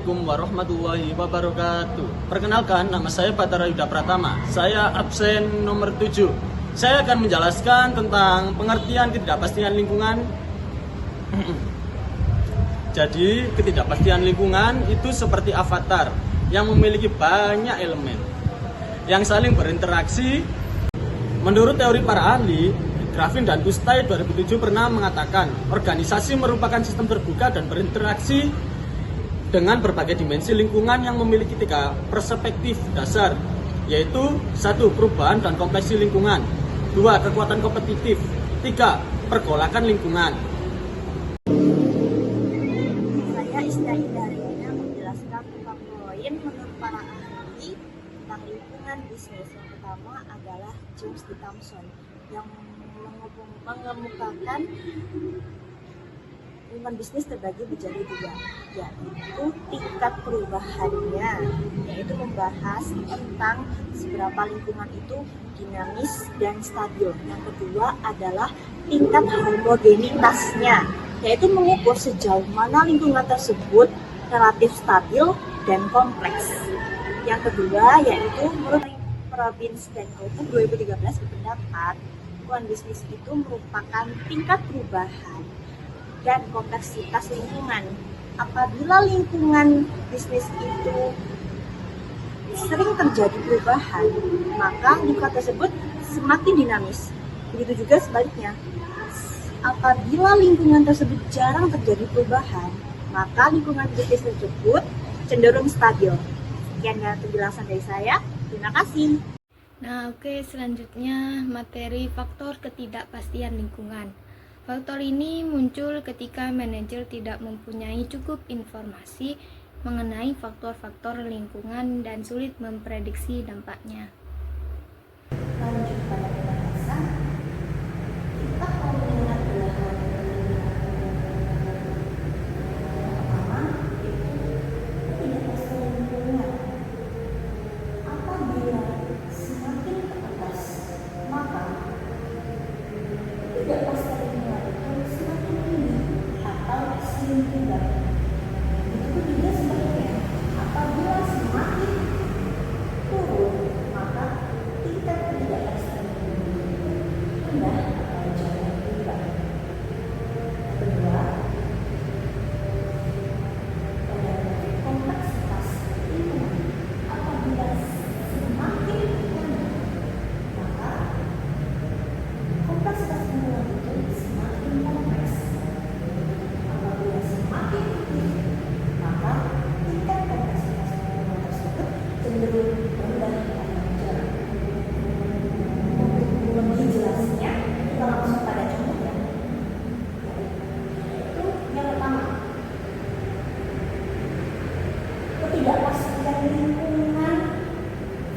Assalamualaikum warahmatullahi wabarakatuh. Perkenalkan, nama saya Batara Yuda Pratama. Saya absen nomor 7. Saya akan menjelaskan tentang pengertian ketidakpastian lingkungan. Jadi, ketidakpastian lingkungan itu seperti avatar yang memiliki banyak elemen yang saling berinteraksi. Menurut teori para ahli, Grafin dan Tustai 2007 pernah mengatakan organisasi merupakan sistem terbuka dan berinteraksi dengan berbagai dimensi lingkungan yang memiliki 3 perspektif dasar, yaitu 1. Perubahan dan kompleksi lingkungan, 2. Kekuatan kompetitif, 3. Pergolakan lingkungan. Saya Istai Darina menjelaskan tentang poin menurut para ahli tentang lingkungan bisnis. Yang pertama adalah James D. Thompson yang mengemukakan lingkungan bisnis terbagi menjadi 2, yaitu tingkat perubahannya, yaitu membahas tentang seberapa lingkungan itu dinamis dan stabil. Yang kedua adalah tingkat homogenitasnya, yaitu mengukur sejauh mana lingkungan tersebut relatif stabil dan kompleks. Yang kedua yaitu menurut Robbins dan Coulter 2013 berpendapat lingkungan bisnis itu merupakan tingkat perubahan dan kompleksitas lingkungan. Apabila lingkungan bisnis itu sering terjadi perubahan, maka lingkungan tersebut semakin dinamis. Begitu juga sebaliknya. Apabila lingkungan tersebut jarang terjadi perubahan, maka lingkungan bisnis tersebut cenderung stabil. Sekian penjelasan dari saya. Terima kasih. Selanjutnya materi faktor ketidakpastian lingkungan. Faktor ini muncul ketika manajer tidak mempunyai cukup informasi mengenai faktor-faktor lingkungan dan sulit memprediksi dampaknya. Lanjut pada pembahasan, kita mau mengingat 2 hal. Pertama, yaitu ketidakpastian lingkungan. Apabila semakin ke atas, maka ketidakpastian lingkungan itu semakin tinggi atau sering tidak. Begitu juga sebaliknya, apabila semakin turun, maka tingkat ketidakpastian lingkungan itu rendah atau jarang berubah. Kedua, pada kompleksitas lingkungan, apabila semakin rendah, maka kompleksitas lingkungan itu semakin kompleks. Apabila semakin tinggi, maka tingkat kompleksitas lingkungan tersebut cenderung rendah atau jarang. Untuk lebih jelasnya, kita langsung pada contohnya. Itu yang pertama, ketidakpastian lingkungan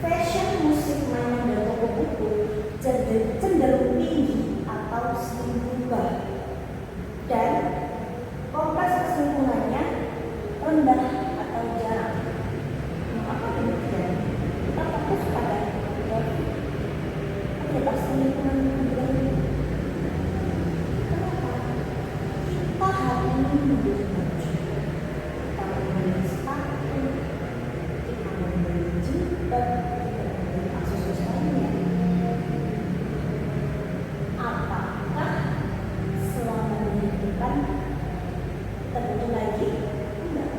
fashion, musik, mainan, dan toko buku cenderung tinggi atau sering berubah, dan kompleksitas lingkungannya rendah atau jarang. Mengapa demikian? Kita fokus pada ketidakpastian lingkungan rendah. Kenapa? Kita hari ini membeli baju, kita membeli sepatu, kita membeli jilbab, kita membeli aksesoris lainnya. Apakah selama menentukan kita butuh lagi? Tidak.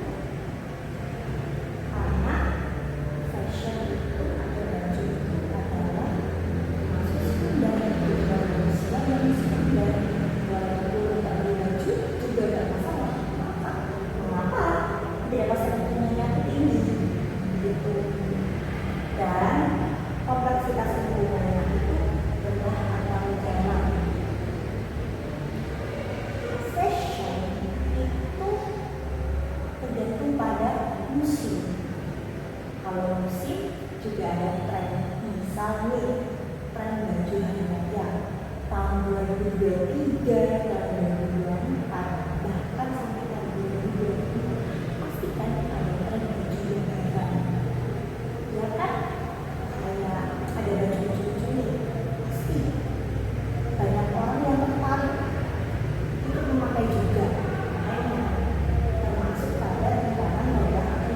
Karena fashion itu atau baju itu adalah masuk sekunder, kebutuhan manusia yang sekunder. Walaupun tak beli baju juga tidak masalah. Mengapa ketidakpastian lingkungannya tinggi? Gitu. Dan kompleksitas lingkungannya itu rendah atau jarang. Fashion itu tergantung pada musim. Kalau musim juga ada tren. Misalnya tren baju hari raya tahun 2023, tahun 2024, bahkan sampai tahun 2025, pastikan ada tren baju yang baru. Ya kan? Kayak ada baju-baju lucu nih, pasti banyak orang yang tertarik untuk memakai juga. Makanya termasuk pada rencana modal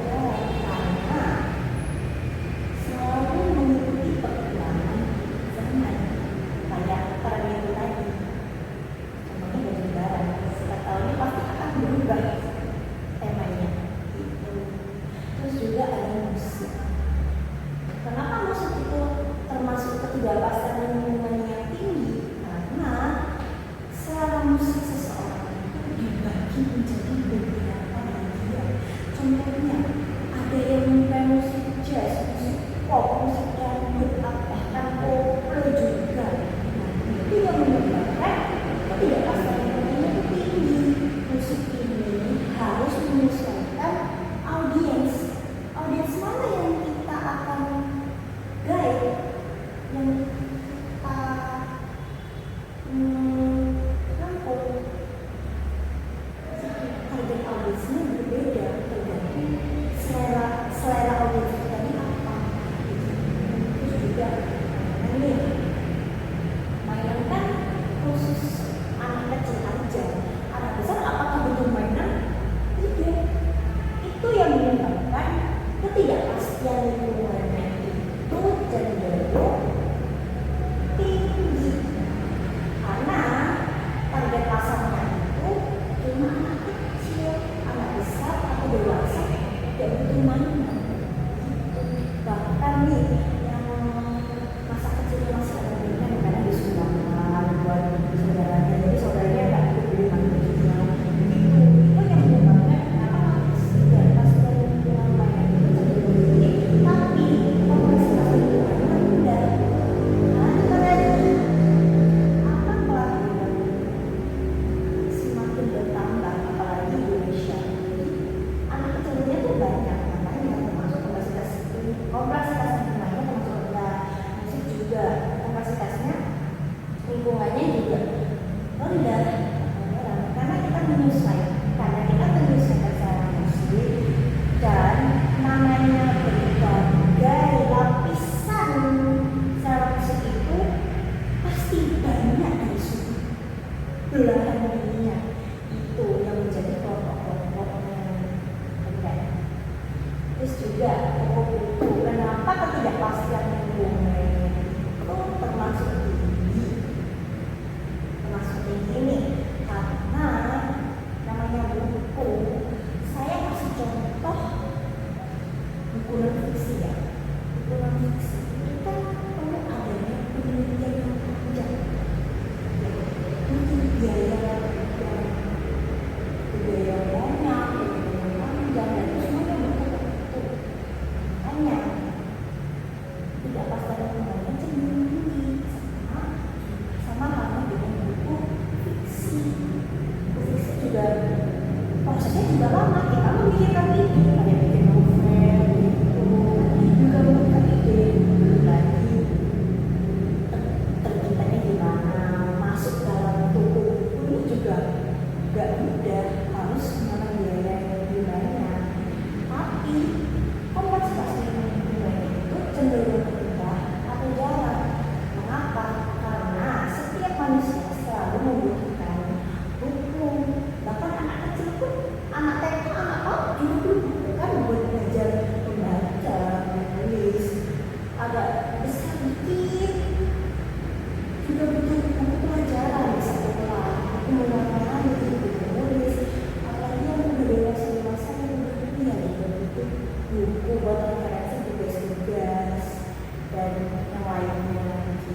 lainnya gitu.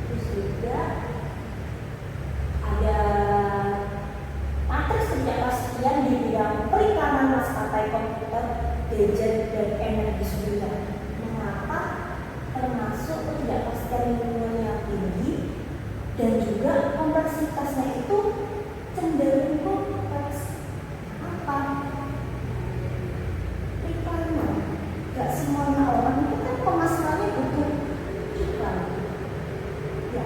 Terus juga ada matriks ketidakpastian di bidang periklanan maskapai komputer, gadget, dan energi surya. Mengapa? Termasuk ketidakpastian lingkungan yang tinggi dan juga kompleksitasnya itu cenderung kompleks. Apa? Periklanan. Gak semuanya orang itu kan pemasarannya butuh iklan. Ya,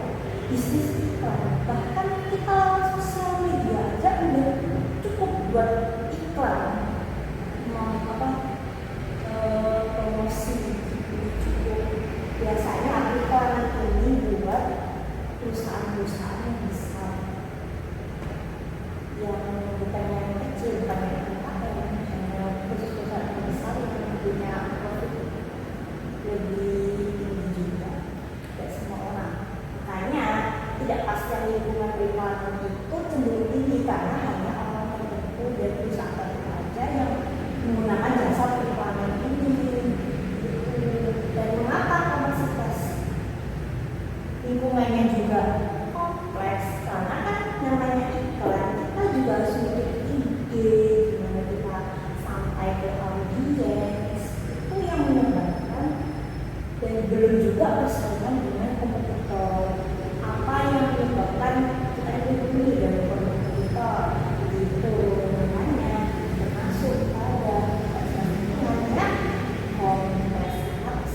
bisnis iklan. Bahkan kita lewat sosial media aja udah cukup buat iklan. Mau apa? Promosi cukup. Biasanya iklan ini buat perusahaan-perusahaan yang besar, yang bukan yang kecil, bukan yang apa ya, khusus perusahaan yang besar yang punya profit lebih tinggi juga. Tidak semua orang. Makanya tidak pastian lingkungan periklanan itu cenderung tinggi karena hanya orang tertentu dan perusahaan tertentu saja yang menggunakan jasa periklanan ini. Dan mengapa kompleksitas lingkungannya juga kompleks? Karena kan namanya iklan, kita juga harus mikir ide gimana kita sampai ke audiens, itu yang menyebabkan. Dan belum juga bersaingan dengan kompetitor. Apa yang menyebabkan kita dihubungi dari kompetitor itu namanya termasuk pada namanya kompleksitas.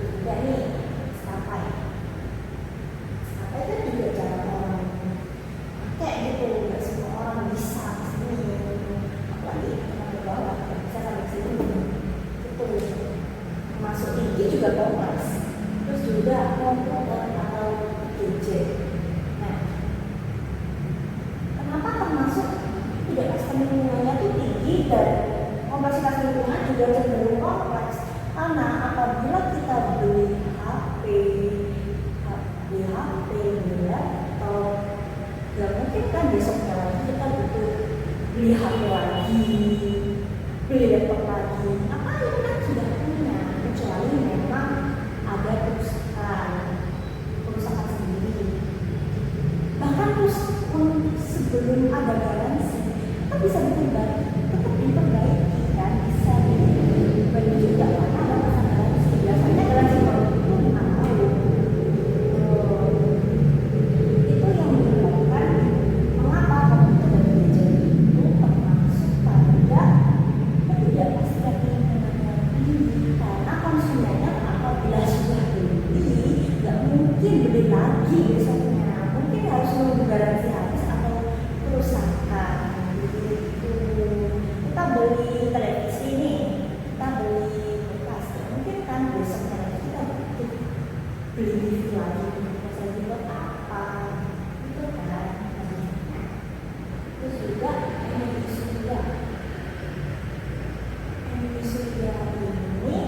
Juga nih maskapai itu juga jarang orang pakai gitu, nggak semua orang bisa kesini, apalagi yang ke bawah nggak bisa sampai sini itu. Masuk tinggi juga kompleks. Terus juga komputer atau gadget. Nah, kenapa termasuk tidak pasti lingkungannya itu tinggi dan kompleksitas lingkungan juga cenderung kompleks? Karena apabila kita beli HP, beli laptop, ya mungkin kan besoknya lagi kita butuh beli HP lagi, beli laptop lagi. Apa yang kita sudah punya, kecuali memang ada perusahaan sendiri. Bahkan sebelum ada garansi, kita bisa tetap diperbaiki kan, bisa diperbaiki juga karena ada masa garansi. Biasanya garansi produk itu 5 tahun. Itu yang menyebabkan mengapa komputer dan gadget itu termasuk pada ketidakpastian lingkungan yang tinggi. Karena konsumennya apabila sudah beli, nggak mungkin beli lagi besoknya. Mungkin harus menunggu garansi habis atau kerusakan. Kita beli televisi nih, kita beli kulkas, mungkin kan besoknya kita butuh beli TV lagi, bisa dibuat apa, itu kan. Terus juga energi surya ini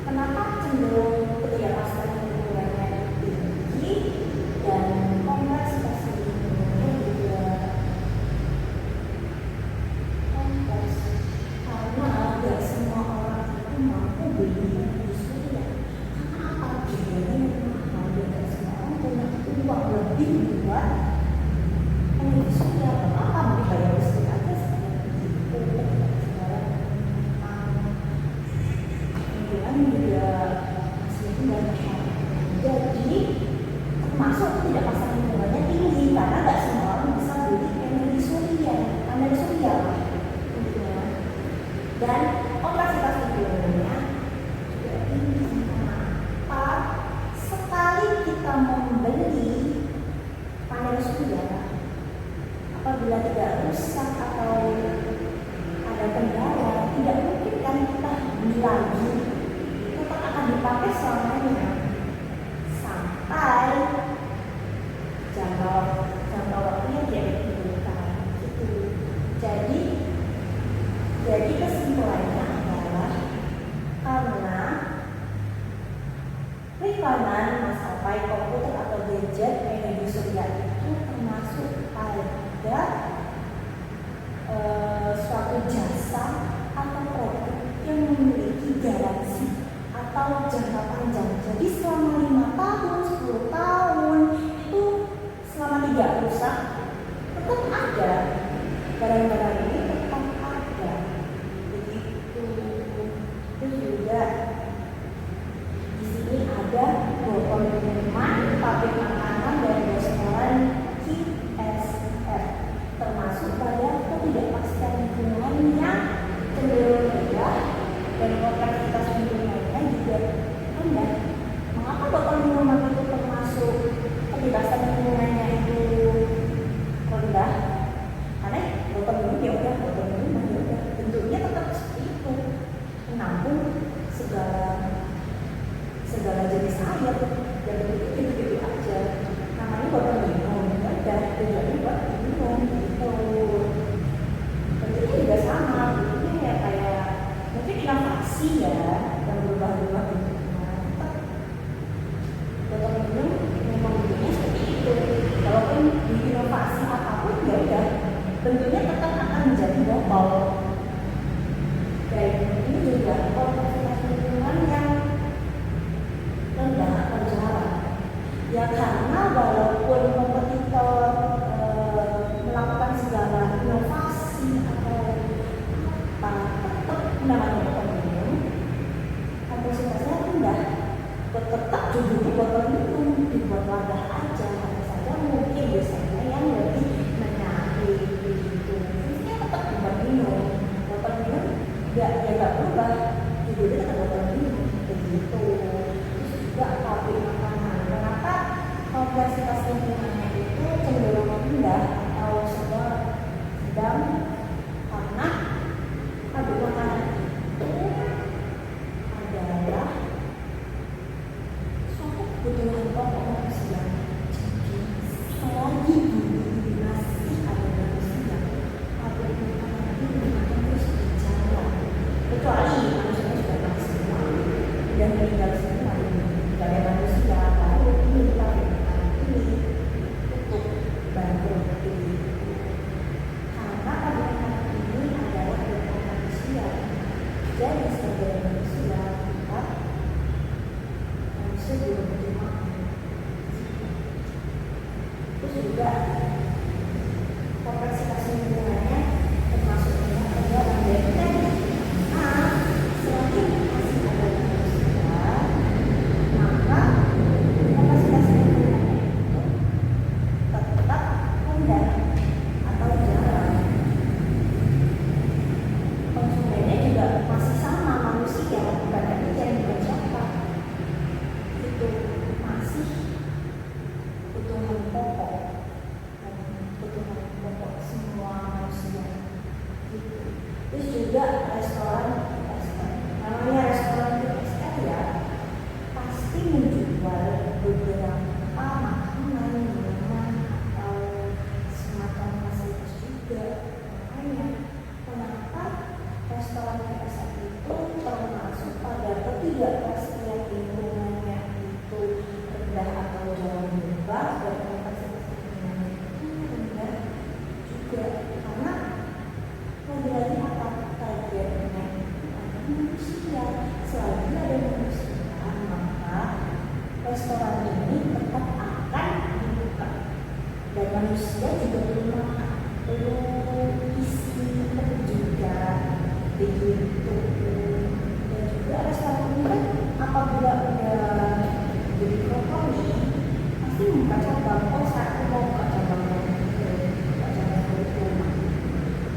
kenapa cenderung ketidakpastian lingkungannya tinggi dan kompleksitas lingkungannya juga kompleks? Karena tidak semua orang itu mampu beli energi surya. Karena apa? Biayanya mahal. Tidak semua orang punya uang lebih buat energi surya. Kenapa? Beli bayar listrik aja seperti itu. Lingkungan juga masih banyak. Jadi termasuk ketidakpastian lingkungannya tinggi karena tidak semua orang bisa beli energi surya. Dan kompleksitas lingkungannya juga tinggi. Kenapa? Sekali kita membeli panel surya, apabila tidak rusak atau ada kendala, tidak mungkin kan kita beli lagi. Tetap akan dipakai selamanya sampai jangka waktunya tidak ditentukan. Gitu. Jadi kesimpulannya adalah karena periklanan maskapai komputer atau gadget energi surya itu termasuk pada suatu jasa atau produk yang atau jangka panjang. Jadi selama 5 tahun, 10 tahun itu selama tidak rusak tetap ada, barang-barang ini tetap ada. Begitu. Terus juga di sini ada botol minuman, pabrik makanan dan restoran KSR, termasuk pada ketidakpastian lingkungan yang cenderung rendah dan kompleksitas lingkungannya juga rendah. Mengapa botol minuman itu termasuk ketidakpastian lingkungannya itu rendah? Karena botol minum ya udah, botol minum ya udah, bentuknya tetap seperti itu, menampung segala jenis air dan begitu aja. Namanya botol minum, ya udah, tujuannya buat minum gitu. Bentuknya juga sama, bentuknya ya kayak mungkin inovasi ya, yang berubah-ubah bentuknya. Botol minum memang bentuknya seperti itu. Walaupun diinovasi apapun ya udah, bentuknya tetap akan menjadi botol. Dan ini juga kompleksitas lingkungan yang rendah atau jarang. Ya karena walaupun kompetitor melakukan segala inovasi atau apa, tetap namanya botol minum, kapasitasnya rendah. Tetap judulnya botol minum, dibuat wadah aja, hanya saja mungkin biasanya yang lebih menarik begitu. Fungsinya tetap dibuat minum, botol minum nggak berubah, judulnya tetap botol minum begitu. Terus juga pabrik makanan, kenapa kompleksitas lingkungannya itu cenderung rendah atau sedang? Karena pabrik makanan itu adalah suatu kebutuhan pokok manusia. Jadi selagi bumi masih ada manusia, pabrik makanan ini akan terus berjalan. Kecuali manusianya sudah mati semua dan meninggal semua, tidak ada manusia, baru ini pabrik makanan ini tutup bangkrut. Karena pabrik makanan ini adalah buatan manusia. Jadi sebagai manusia kita harusnya juga berterima kasih. Terus juga kompleksitas lingkungannya termasuk adalah dan selain masih ada manusia, maka kapasitas lingkungannya itu tetap rendah atau jarang. Konsumennya juga masih sama manusia, bukan yang bukan siapa. Itu masih kebutuhan pokok dan kebutuhan pokok semua manusia. Gitu. Terus juga restoran KSR. Namanya restoran KSR ya, pasti menjual beberapa makanan, minuman atau semacam fasilitas juga. Makanya kenapa restoran KSR itu termasuk pada ketidakpastian lingkungannya itu rendah atau jauh berubah, dan kapasitas lingkungannya itu rendah juga. Karena lagi-lagi apa targetnya ada manusia. Selagi ada manusia, maka restoran ini tetap akan dibuka dan manusia juga perlu makan, perlu isi perut juga begitu. Dan juga restoran ini kan apabila udah jadi company pasti membuka cabang. Oh saya mau buka cabang itu.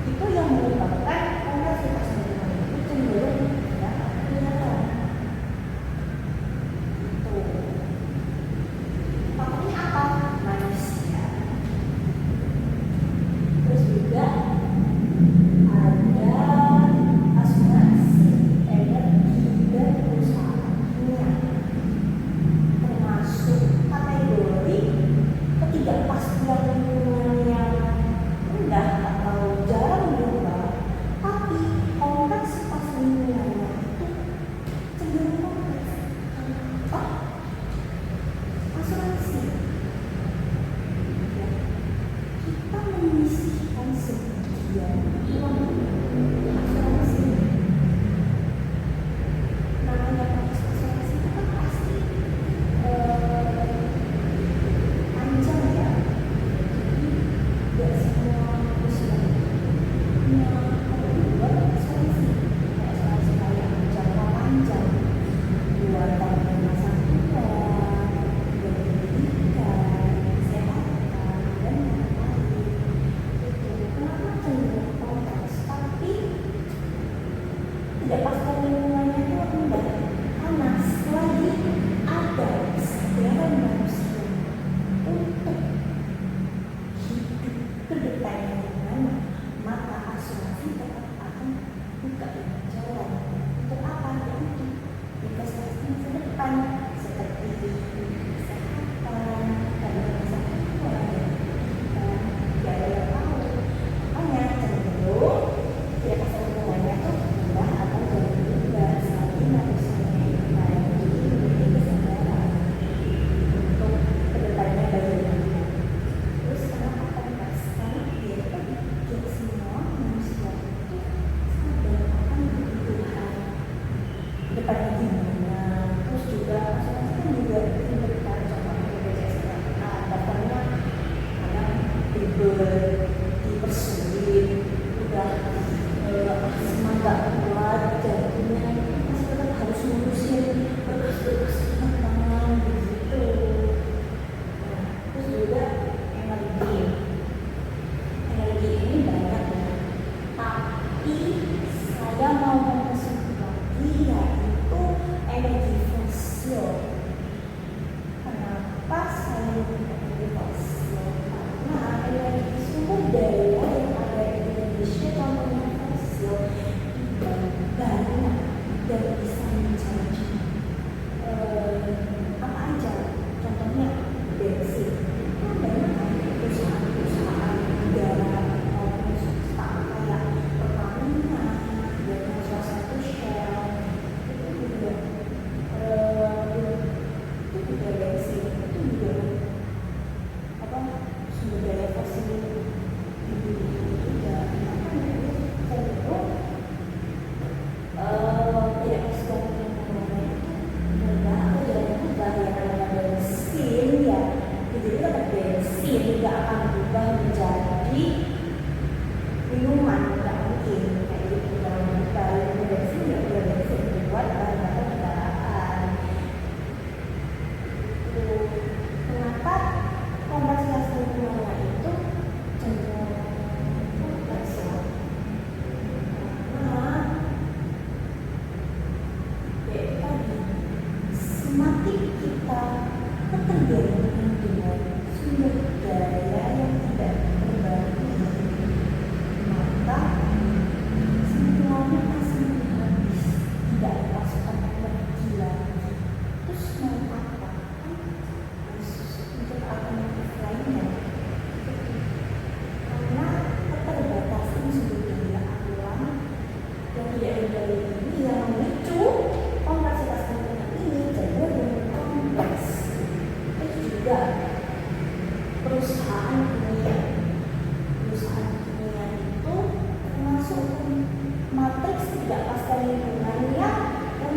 Itu yang menyebabkan kompleksitas lingkungan itu cenderung ya kelihatan. Itu. Faktornya apa? Manusia.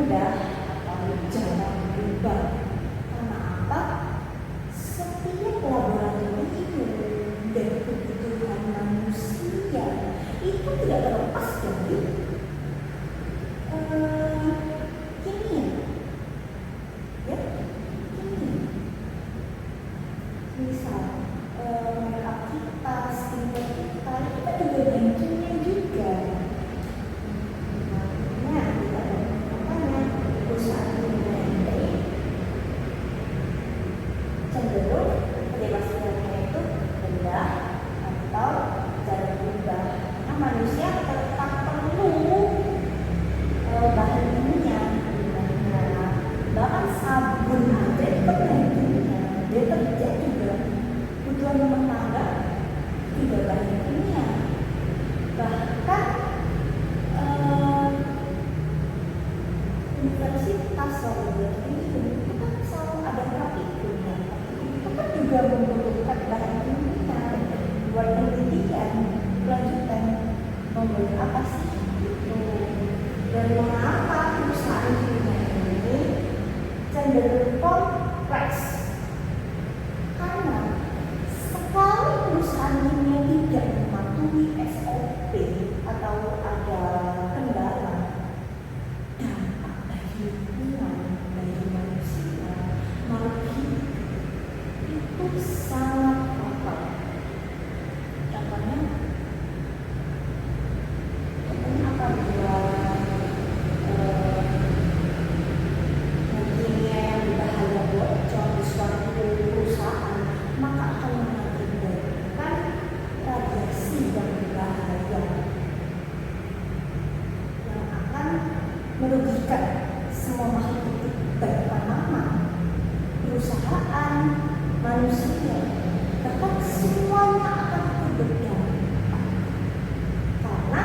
rendah atau jarang berubah. Karena apa? Setiap laboratorium dan kebutuhan manusia itu tidak terlepas dari kimia, ya, kimia. Misal makeup kita, skincare kita itu kan juga bahan kimia juga. Makanya kita makanya perusahaan kimia ini cenderung kepastiannya itu rendah atau jarang berubah. Karena manusia tetap perlu bahan kimia, bahkan sabun aja itu kan bahan kimia, deterjen juga, kebutuhan rumah tangga juga bahan kimia. Bahkan universitas laboratorium itu kan selalu ada praktikumnya. Itu kan juga membutuhkan bahan kimia buat penelitian lanjutan. Membuat apa sih itu? Dan mengapa perusahaan kimia ini cenderung kompleks? Karena sekali perusahaan kimia tidak mematuhi SOP atau ada kendala, dampak bagi lingkungan, bagi manusia, makhluk hidup itu sangat fatal. Contohnya apabila kimia yang berbahaya bocor di suatu perusahaan, maka akan mengakibatkan radiasi yang berbahaya yang akan merugikan semua makhluk hidup, baik tanaman, perusahaan, manusia, bahkan semuanya akan berdampak. Karena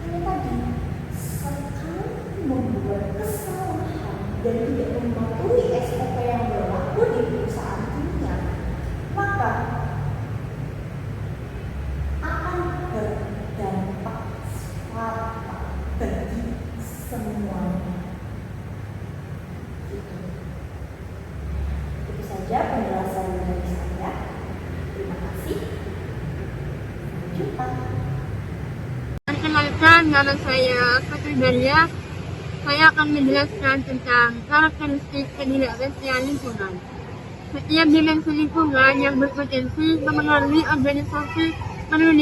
ini tadi, sekali membuat kesalahan dan tidak mematuhi SOP yang berlaku di perusahaan kimia, maka akan berdampak fatal bagi semuanya. Itu saja penjelasan dari saya. Terima kasih. Sampai jumpa. Perkenalkan, nama saya Putri Dalia. Saya akan menjelaskan tentang karakteristik ketidakpastian lingkungan. Setiap dimensi lingkungan yang berpotensi memengaruhi organisasi perlu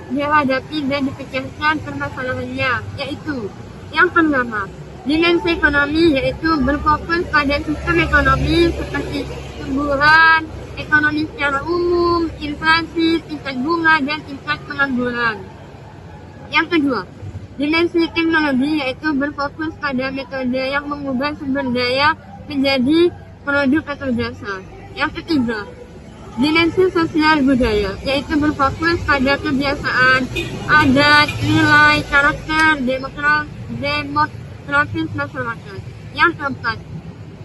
dihadapi dan dipecahkan permasalahannya, yaitu yang pertama, dimensi ekonomi, yaitu berfokus pada sistem ekonomi seperti tumbuhan, ekonomi secara umum, inflasi, tingkat bunga, dan tingkat pengangguran. Yang kedua, dimensi teknologi, yaitu berfokus pada metode yang mengubah sumber daya menjadi produk atau jasa. Yang ketiga, dimensi sosial budaya, yaitu berfokus pada kebiasaan, adat, nilai, karakter, demografis masyarakat. Yang keempat,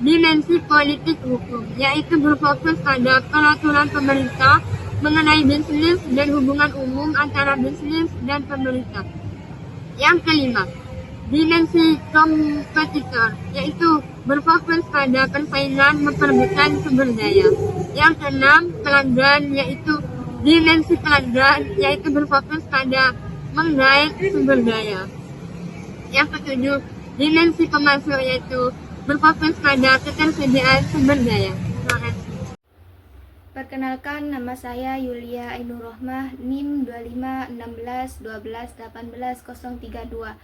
dimensi politik hukum, yaitu berfokus pada peraturan pemerintah mengenai bisnis dan hubungan umum antara bisnis dan pemerintah. Yang kelima, dimensi kompetitor, yaitu berfokus pada persaingan memperebutkan sumber daya. Yang keenam, pelanggan, yaitu dimensi pelanggan, yaitu berfokus pada menggait sumber daya. Yang ketujuh, dimensi pemasok, yaitu berfokus pada ketersediaan sumber daya. Terima kasih. Perkenalkan, nama saya Yulia Ainur Rohmah, NIM 251612181032.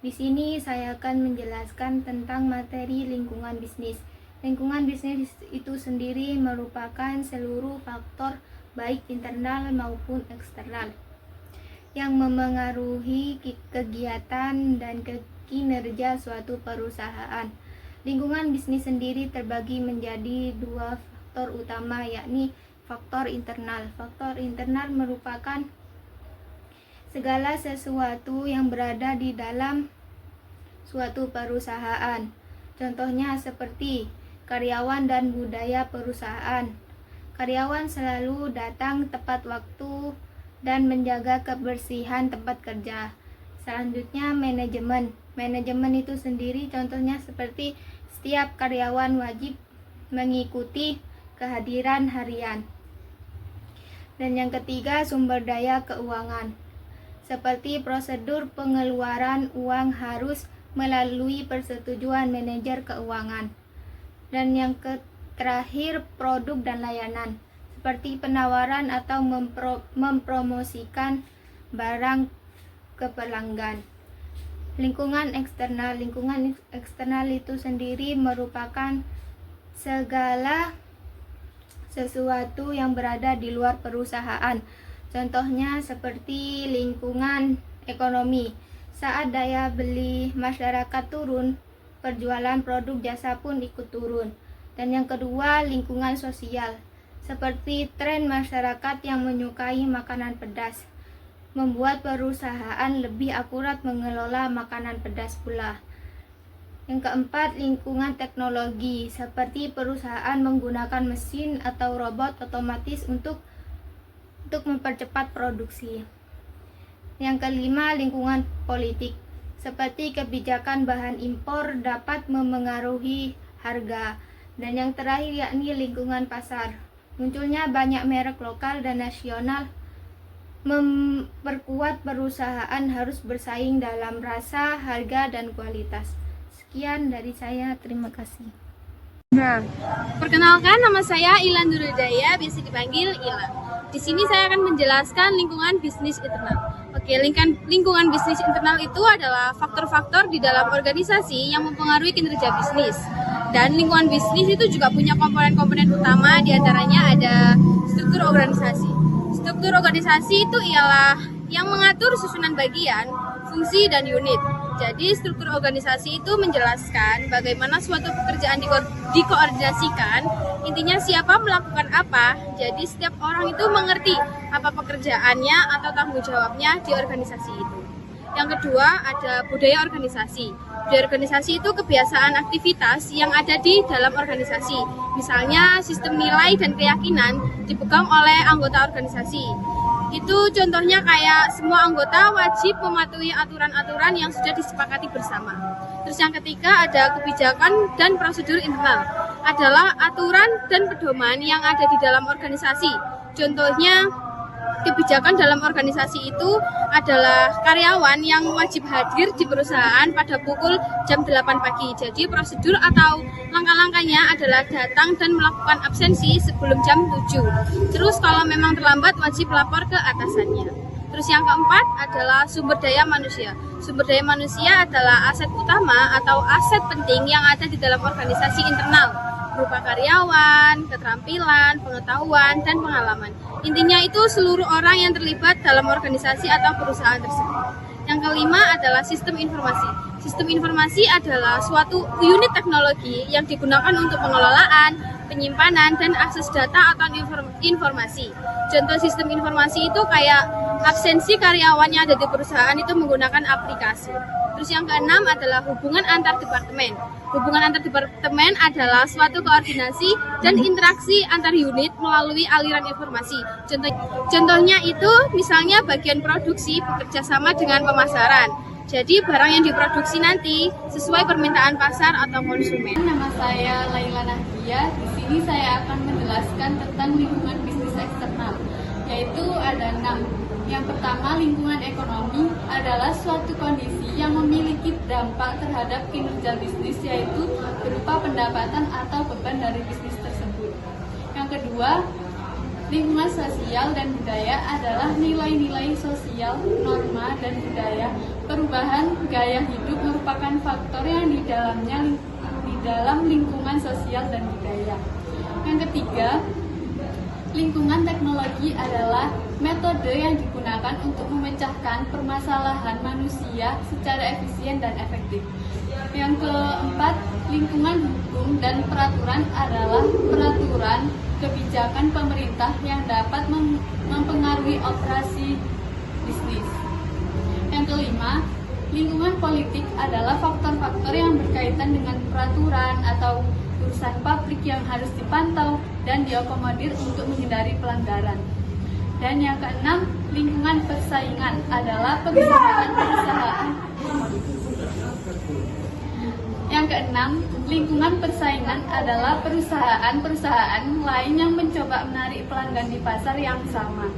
Di sini saya akan menjelaskan tentang materi lingkungan bisnis. Lingkungan bisnis itu sendiri merupakan seluruh faktor baik internal maupun eksternal yang memengaruhi kegiatan dan kinerja suatu perusahaan. Lingkungan bisnis sendiri terbagi menjadi dua faktor utama, yakni faktor internal. Faktor internal merupakan segala sesuatu yang berada di dalam suatu perusahaan. Contohnya seperti karyawan dan budaya perusahaan. Karyawan selalu datang tepat waktu dan menjaga kebersihan tempat kerja. Selanjutnya, manajemen. Manajemen itu sendiri contohnya seperti setiap karyawan wajib mengikuti kehadiran harian. Dan yang ketiga, sumber daya keuangan. Seperti prosedur pengeluaran uang harus melalui persetujuan manajer keuangan. Dan yang terakhir, produk dan layanan. Seperti penawaran atau mempromosikan barang ke pelanggan. Lingkungan eksternal itu sendiri merupakan segala sesuatu yang berada di luar perusahaan. Contohnya seperti lingkungan ekonomi. Saat daya beli masyarakat turun, perjualan produk jasa pun ikut turun. Dan yang kedua, lingkungan sosial. Seperti tren masyarakat yang menyukai makanan pedas, membuat perusahaan lebih akurat mengelola makanan pedas pula. Yang keempat, lingkungan teknologi, seperti perusahaan menggunakan mesin atau robot otomatis untuk mempercepat produksi. Yang kelima, lingkungan politik, seperti kebijakan bahan impor dapat memengaruhi harga. Dan yang terakhir yakni lingkungan pasar, munculnya banyak merek lokal dan nasional memperkuat perusahaan harus bersaing dalam rasa, harga, dan kualitas. Sekian dari saya, terima kasih. Nah, perkenalkan, nama saya Ilan Nurudaya, biasa dipanggil Ila. Di sini saya akan menjelaskan lingkungan bisnis internal. Oke, lingkungan bisnis internal itu adalah faktor-faktor di dalam organisasi yang mempengaruhi kinerja bisnis. Dan lingkungan bisnis itu juga punya komponen-komponen utama, diantaranya ada struktur organisasi. Struktur organisasi itu ialah yang mengatur susunan bagian, fungsi, dan unit. Jadi struktur organisasi itu menjelaskan bagaimana suatu pekerjaan dikoordinasikan, intinya siapa melakukan apa, jadi setiap orang itu mengerti apa pekerjaannya atau tanggung jawabnya di organisasi itu. Yang kedua ada budaya organisasi. Budaya organisasi itu kebiasaan aktivitas yang ada di dalam organisasi. Misalnya sistem nilai dan keyakinan dipegang oleh anggota organisasi. Itu contohnya kayak semua anggota wajib mematuhi aturan-aturan yang sudah disepakati bersama. Terus yang ketiga ada kebijakan dan prosedur internal. Adalah aturan dan pedoman yang ada di dalam organisasi. Contohnya kebijakan dalam organisasi itu adalah karyawan yang wajib hadir di perusahaan pada pukul jam 8 pagi. Jadi prosedur atau langkah-langkahnya adalah datang dan melakukan absensi sebelum jam 7. Terus kalau memang terlambat wajib lapor ke atasannya. Terus yang keempat adalah sumber daya manusia. Sumber daya manusia adalah aset utama atau aset penting yang ada di dalam organisasi internal, berupa karyawan, keterampilan, pengetahuan, dan pengalaman. Intinya itu seluruh orang yang terlibat dalam organisasi atau perusahaan tersebut. Yang kelima adalah sistem informasi. Sistem informasi adalah suatu unit teknologi yang digunakan untuk pengelolaan, penyimpanan, dan akses data atau informasi. Contoh sistem informasi itu kayak absensi karyawan yang ada di perusahaan itu menggunakan aplikasi. Terus yang keenam adalah hubungan antar departemen. Hubungan antar departemen adalah suatu koordinasi dan interaksi antar unit melalui aliran informasi. Contohnya itu misalnya bagian produksi bekerja sama dengan pemasaran. Jadi barang yang diproduksi nanti sesuai permintaan pasar atau konsumen. Nama saya Laila Nahdia. Di sini saya akan menjelaskan tentang lingkungan bisnis eksternal, yaitu ada 6. Yang pertama, lingkungan ekonomi adalah suatu kondisi yang memiliki dampak terhadap kinerja bisnis, yaitu berupa pendapatan atau beban dari bisnis tersebut. Yang kedua, lingkungan sosial dan budaya adalah nilai-nilai sosial, norma, dan budaya. Perubahan gaya hidup merupakan faktor yang di dalam lingkungan sosial dan budaya. Yang ketiga, lingkungan teknologi adalah metode yang digunakan untuk memecahkan permasalahan manusia secara efisien dan efektif. Yang keempat, lingkungan hukum dan peraturan adalah peraturan kebijakan pemerintah yang dapat mempengaruhi operasi bisnis. Yang kelima, lingkungan politik adalah faktor-faktor yang berkaitan dengan peraturan atau urusan publik yang harus dipantau dan diakomodir untuk menghindari pelanggaran. Dan yang keenam, lingkungan persaingan adalah penggunaan perusahaan Yang keenam, lingkungan persaingan adalah perusahaan-perusahaan lain yang mencoba menarik pelanggan di pasar yang sama.